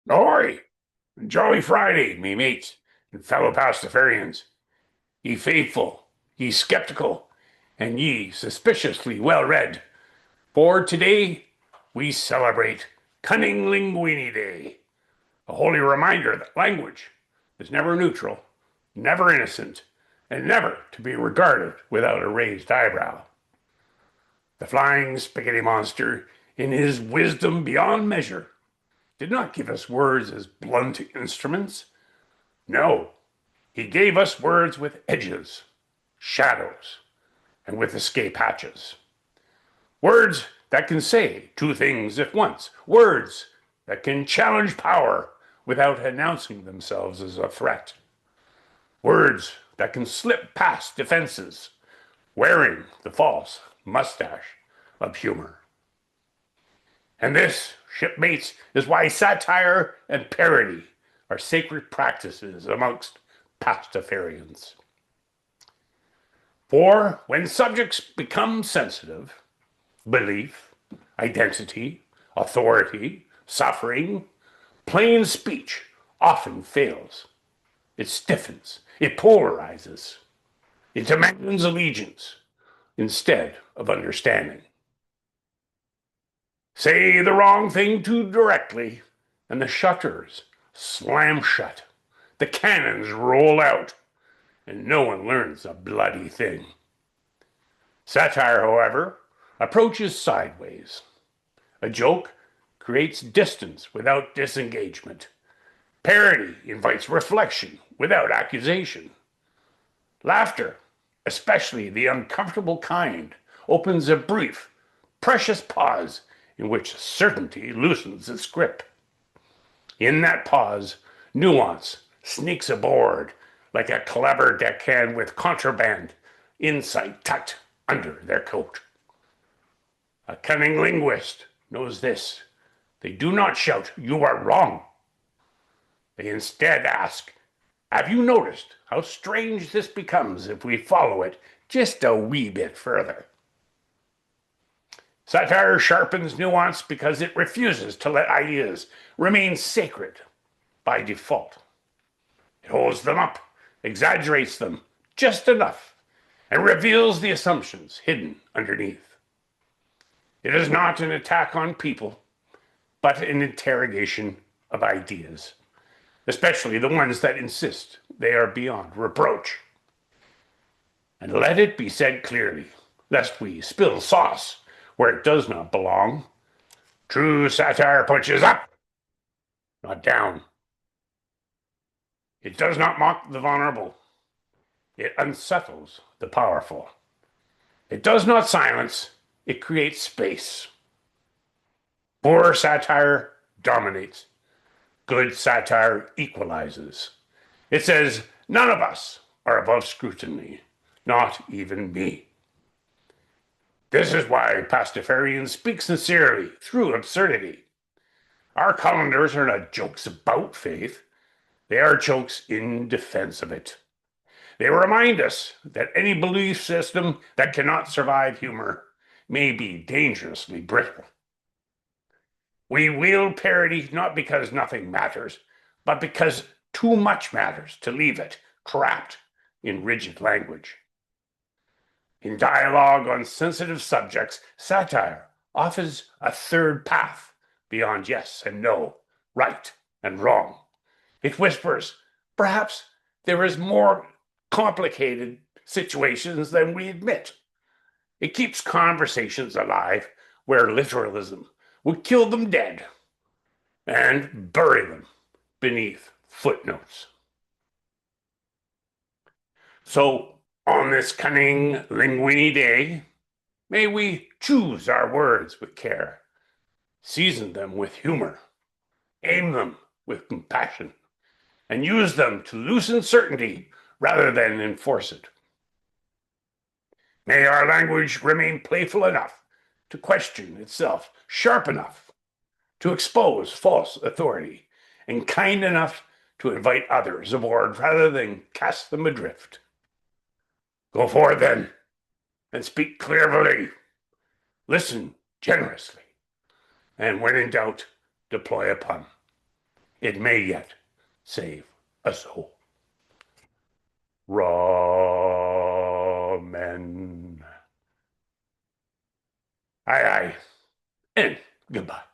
Ahoy! Jolly Friday, me mates and fellow Pastafarians. Ye faithful, ye skeptical, and ye suspiciously well read. For today we celebrate Cunning Linguine Day, a holy reminder that language is never neutral, never innocent, and never to be regarded without a raised eyebrow. The flying spaghetti monster, in his wisdom beyond measure, did not give us words as blunt instruments. No, he gave us words with edges, shadows, and with escape hatches. Words that can say two things at once. Words that can challenge power without announcing themselves as a threat. Words that can slip past defenses, wearing the false mustache of humor. And this, shipmates, is why satire and parody are sacred practices amongst Pastafarians. For when subjects become sensitive, belief, identity, authority, suffering, plain speech often fails. It stiffens, it polarizes, it demands allegiance instead of understanding. Say the wrong thing too directly, and the shutters slam shut. The cannons roll out, and no one learns a bloody thing. Satire, however, approaches sideways. A joke creates distance without disengagement. Parody invites reflection without accusation. Laughter, especially the uncomfortable kind, opens a brief, precious pause in which certainty loosens its grip. In that pause, nuance sneaks aboard like a clever deckhand with contraband insight tucked under their coat. A cunning linguist knows this. They do not shout, "You are wrong." They instead ask, "Have you noticed how strange this becomes if we follow it just a wee bit further?" Satire sharpens nuance because it refuses to let ideas remain sacred by default. It holds them up, exaggerates them just enough, and reveals the assumptions hidden underneath. It is not an attack on people, but an interrogation of ideas, especially the ones that insist they are beyond reproach. And let it be said clearly, lest we spill sauce where it does not belong. True satire punches up, not down. It does not mock the vulnerable. It unsettles the powerful. It does not silence, it creates space. Poor satire dominates. Good satire equalizes. It says, none of us are above scrutiny, not even me. This is why Pastafarians speak sincerely through absurdity. Our calendars are not jokes about faith, they are jokes in defense of it. They remind us that any belief system that cannot survive humor may be dangerously brittle. We wield parody not because nothing matters, but because too much matters to leave it trapped in rigid language. In dialogue on sensitive subjects, satire offers a third path beyond yes and no, right and wrong. It whispers, perhaps there is more complicated situations than we admit. It keeps conversations alive where literalism would kill them dead and bury them beneath footnotes. So, on this cunning Linguine Day, may we choose our words with care, season them with humor, aim them with compassion, and use them to loosen certainty rather than enforce it. May our language remain playful enough to question itself, sharp enough to expose false authority, and kind enough to invite others aboard rather than cast them adrift. Go forward then, and speak clearly. Listen generously, and when in doubt, deploy a pun. It may yet save a soul. Ramen. Aye, aye, and goodbye.